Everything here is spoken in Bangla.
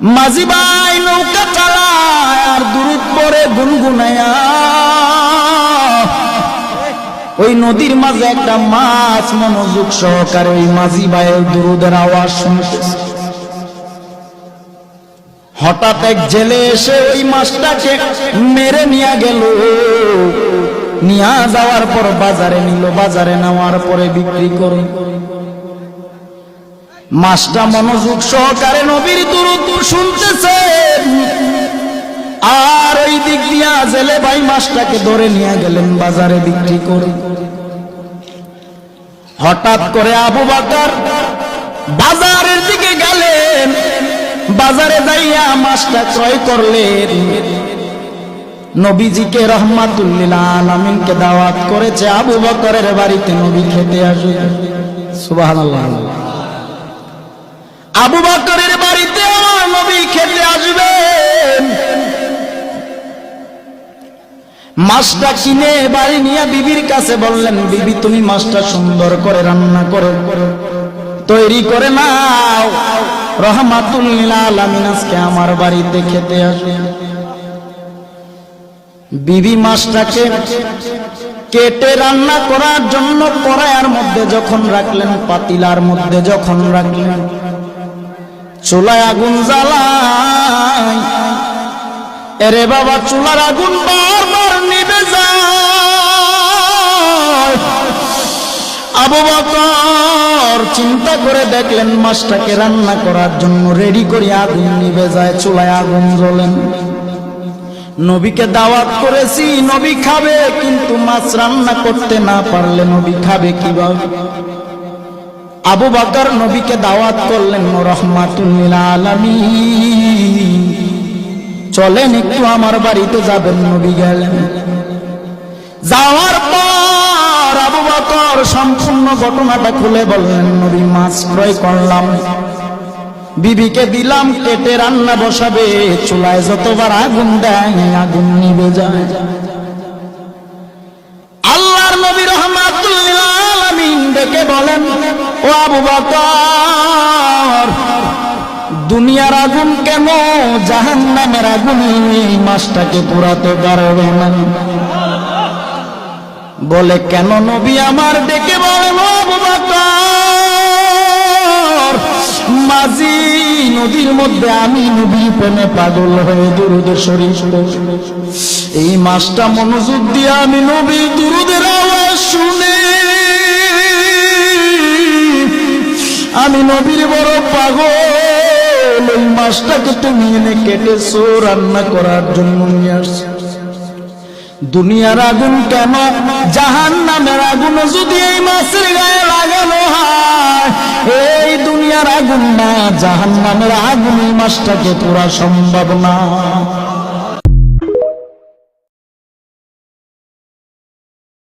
মাঝি ভাই নৌকা চালায় আর দুরূদ পড়ে গুনগুনায়া। ওই নদীর মাঝে একটা মাছ মনোযোগ সহকারে ওই মাঝি ভাইয়ের দুরূদের আওয়াজ শুনতেছে। হঠাৎ এক জেলে এসে ওই মাছটাকে মেরে নিয়ে গেল। নিয়ে যাওয়ার পর বাজারে নিল, বাজারে নেওয়ার পরে বিক্রি করে। মাছটা মনোযোগ সহকারে নবীর দুরূদ শুনতেছে, আর ওই দিক দিয়া জেলে ভাই মাছটাকে ধরে নিয়ে গেলেন বাজারে বিক্রি করে। হঠাৎ করে আবু বকর বাজারের দিকে গেলেন, বাজারে যাইয়া মাছটা ক্রয় করলেন। নবীজিকে রাহমাতুল লিল আলামিনকে দাওয়াত করেছে আবু বকরের বাড়িতে নবী খেতে আসবে। সুবহানাল্লাহ। আবু বকরের বাড়িতে আমার নবী খেতে আসবেন। মাছটা কিনে বাড়ি নিয়ে বিবির কাছে বললেন, বিবি তুমি মাছটা সুন্দর করে রান্না করে তৈরি করে নাও, রাহমাতুল লিল আলামিন আজকে আমার বাড়িতে খেতে আসবে। বিবি মাছটাকে কেটে রান্না করার জন্য কড়াইয়ের মধ্যে যখন রাখলেন, পাতিলার মধ্যে যখন রাখলেন, চুলায় আগুন জ্বালায়। এরে বাবা, চুলার আগুন বারবার নিভে যায়। আবু বকর চিন্তা করে দেখলেন মাছটাকে রান্না করার জন্য রেডি করে আগুন নিভে যায়, চুলায় আগুন জ্বলেন। নবীকে দাওয়াত করেছি, নবী খাবে, কিন্তু মাছ রান্না করতে না পারলে নবী খাবে কিভাবে? আবু বকর নবীকে দাওয়াত করলেন, রাহমাতুল লিল আলামিন চলেন একটু আমার বাড়িতে যাবেন। নবী গেলেন। যাওয়ার পর আবু বকর সম্পূর্ণ ঘটনাটা খুলে বললেন, নবী মাছ ক্রয় করলাম, বিবিকে দিলাম, কেটে রান্না বসাবে, চুলায় যতবার আগুন দেয় আগুন নিভে যায়। আল্লাহর নবী রাহমাতুল লিল আলামিন ডেকে বলেন, ও আবু বকর, দুনিয়ার আগুন কেন জাহান্নামের আগুন এই মাছটাকে পোড়াতে পারবে না? বলে কেন? নবী আমার ডেকে বলেন, ও আবু বকর, মাঝি নদীর মধ্যে আমি নবী প্রেমে পাগল হয়ে দুরূদ শরীফ এই মাছটা মনোযোগ দিয়ে আমি নবী দুরূদের আওয়াজ শুনে আমি নবীর বড় পাগল। ওই মাছটাকে তুমি এনে কেটেছো, রান্না করার জন্য নিয়ে আসছো। দুনিয়ার আগুন কেন জাহান্নামের আগুন যদি এই মাছের গায়ে লাগানো হয়, এই দুনিয়ার আগুন না জাহান্নামের আগুন এই মাছটাকে পোড়া সম্ভব না।